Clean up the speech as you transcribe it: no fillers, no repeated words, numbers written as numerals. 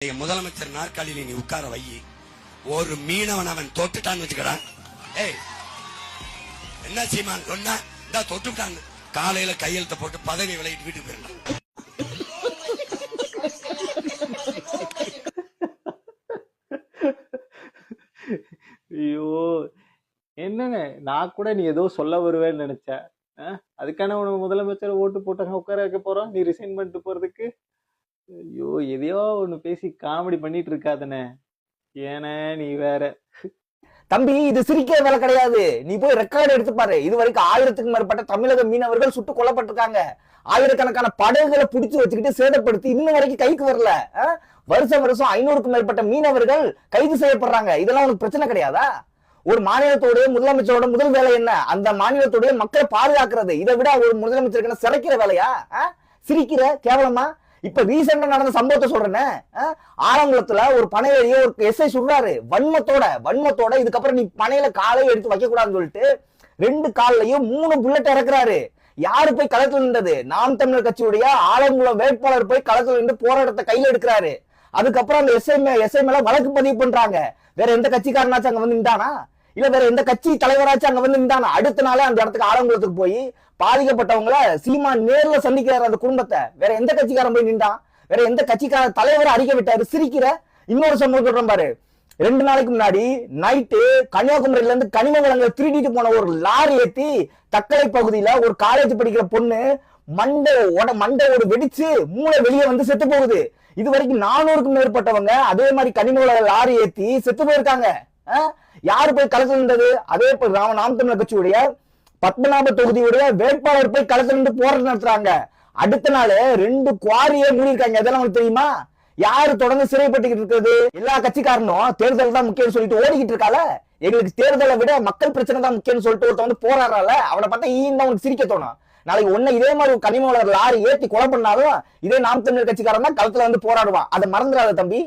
முதலமைச்சர் நாற்காலியில நீ உட்கார வை. ஒரு மீனவன் அவன் தோத்துட்டான்னு வச்சுக்கடா. ஏய் என்ன சீமான் சொன்னா இந்த தொட்டுட்டான்னு காலையில கையெழுத்த போட்டு பதவி விளையிட்டு வீட்டுக்கு போயிடலாம். ஐயோ என்னங்க, நான் கூட நீ ஏதோ சொல்ல வருவேன்னு நினைச்சேன். அதுக்கான உனக்கு முதலமைச்சர் ஓட்டு போட்டாங்க உட்கார வைக்க போறோம், நீ ரிசைன் பண்ணிட்டு போறதுக்கு. ஐயோ எதையோ ஒண்ணு பேசி காமெடி பண்ணிட்டு இருக்காதனே. ஏனே நீ வேற. தம்பி, இது சிரிக்கிற வேலை கிடையாது. நீ போய் ரெக்கார்டு எடுத்து பாரு. இது வரைக்கும் 1000க்கும் மேற்பட்ட தமிழக மீனவர்கள் சுட்டுக் கொல்லப்பட்டிருக்காங்க. ஆயிரக்கணக்கான படகுகளை பிடிச்சு வச்சுக்கிட்டு சேதப்படுத்தி இன்னும் வரைக்கும் கைக்கு வரல. வருஷம் 500க்கும் மேற்பட்ட மீனவர்கள் கைது செய்யப்படுறாங்க. இதெல்லாம் உனக்கு பிரச்சனை கிடையாதா? ஒரு மாநிலத்தோட முதலமைச்சரோட முதல் வேலை என்ன? அந்த மாநிலத்தோட மக்களை பாதுகாக்கிறது. இதை விட ஒரு முதலமைச்சருக்கு சிறைக்கிற வேலையா? சிரிக்கிற கேவலமா? இப்ப ரீசெண்டா நடந்த சம்பவத்தை சொல்றேன்னு. ஆலங்குளத்துல ஒரு பனையடிய ஒரு எஸ்ஐ சொல்றாரு வன்மத்தோட இதுக்கப்புறம் நீ பனையில காலை எடுத்து வைக்க கூடாதுன்னு சொல்லிட்டு 2 கால்லையும் 3 புல்லட் இறக்குறாரு. யாரு போய் களத்துல நின்றது? நாம் தமிழர் கட்சியுடைய ஆலங்குளம் வேட்பாளர் போய் களத்துல நின்று போராட்டத்தை கையில எடுக்கிறாரு. அதுக்கப்புறம் அந்த எஸ்ஐ மேல வழக்கு பதிவு பண்றாங்க. வேற எந்த கட்சிக்காரனாச்சும் அங்க வந்து நின்றானா? இல்ல வேற எந்த கட்சி தலைவராச்சும் அங்க வந்து நின்றானா? அடுத்த நாளே அந்த இடத்துக்கு ஆலங்குளத்துக்கு போய் பாதிக்கப்பட்டவங்களை சீமான் நேர்ல சந்திக்கிறாரு. அந்த குடும்பத்தை வேற எந்த கட்சிக்காரன் போய் நின்றான்? வேற எந்த கட்சிக்கார தலைவரை அறிக்கை விட்டாரு? சிரிக்கிற. இன்னொரு சம்பவம் சொல்றேன் பாரு. 2 நாளைக்கு முன்னாடி நைட்டு கன்னியாகுமரியில இருந்து கனிம வளங்களை திருடிட்டு போன ஒரு லாரி ஏத்தி தக்கலை பகுதியில ஒரு காலேஜ் படிக்கிற பொண்ணு மண்டையோட வெடிச்சு மூளை வெளியே வந்து செத்து போகுது. இது வரைக்கும் 400க்கும் மேற்பட்டவங்க அதே மாதிரி கனிம வள லாரி ஏத்தி செத்து போயிருக்காங்க. யாரு போய் களத்தில் நின்றது? அதே போய் நாம் தமிழர் கட்சியுடைய பத்மநாப தொகுதியுடைய வேட்பாளர் போய் களத்தில் நின்று போராட்டம் நடத்துறாங்க. அடுத்த நாள் 2 குவாரியே மூடிருக்காங்க. இதெல்லாம் உங்களுக்கு தெரியுமா? யாரு தொடர்ந்து சிறைப்பட்டுக்கிட்டு இருக்கிறது? எல்லா கட்சிக்காரனும் தேர்தல் தான் முக்கியம் சொல்லிட்டு ஓடிக்கிட்டு இருக்கால. எங்களுக்கு தேர்தலை விட மக்கள் பிரச்சனை தான் முக்கியம் சொல்லிட்டு ஒருத்த வந்து போராடுறால, அவனை பார்த்தா ஈன்னு உனக்கு சிரிக்க தோணும். நாளைக்கு ஒண்ணு இதே மாதிரி கனிம வளர் லாரி ஏத்தி கொலை பண்ணாலும் இதே நாம் தமிழர் கட்சிக்காரன் தான் களத்துல வந்து போராடுவான். அதை மறந்துடாத தம்பி.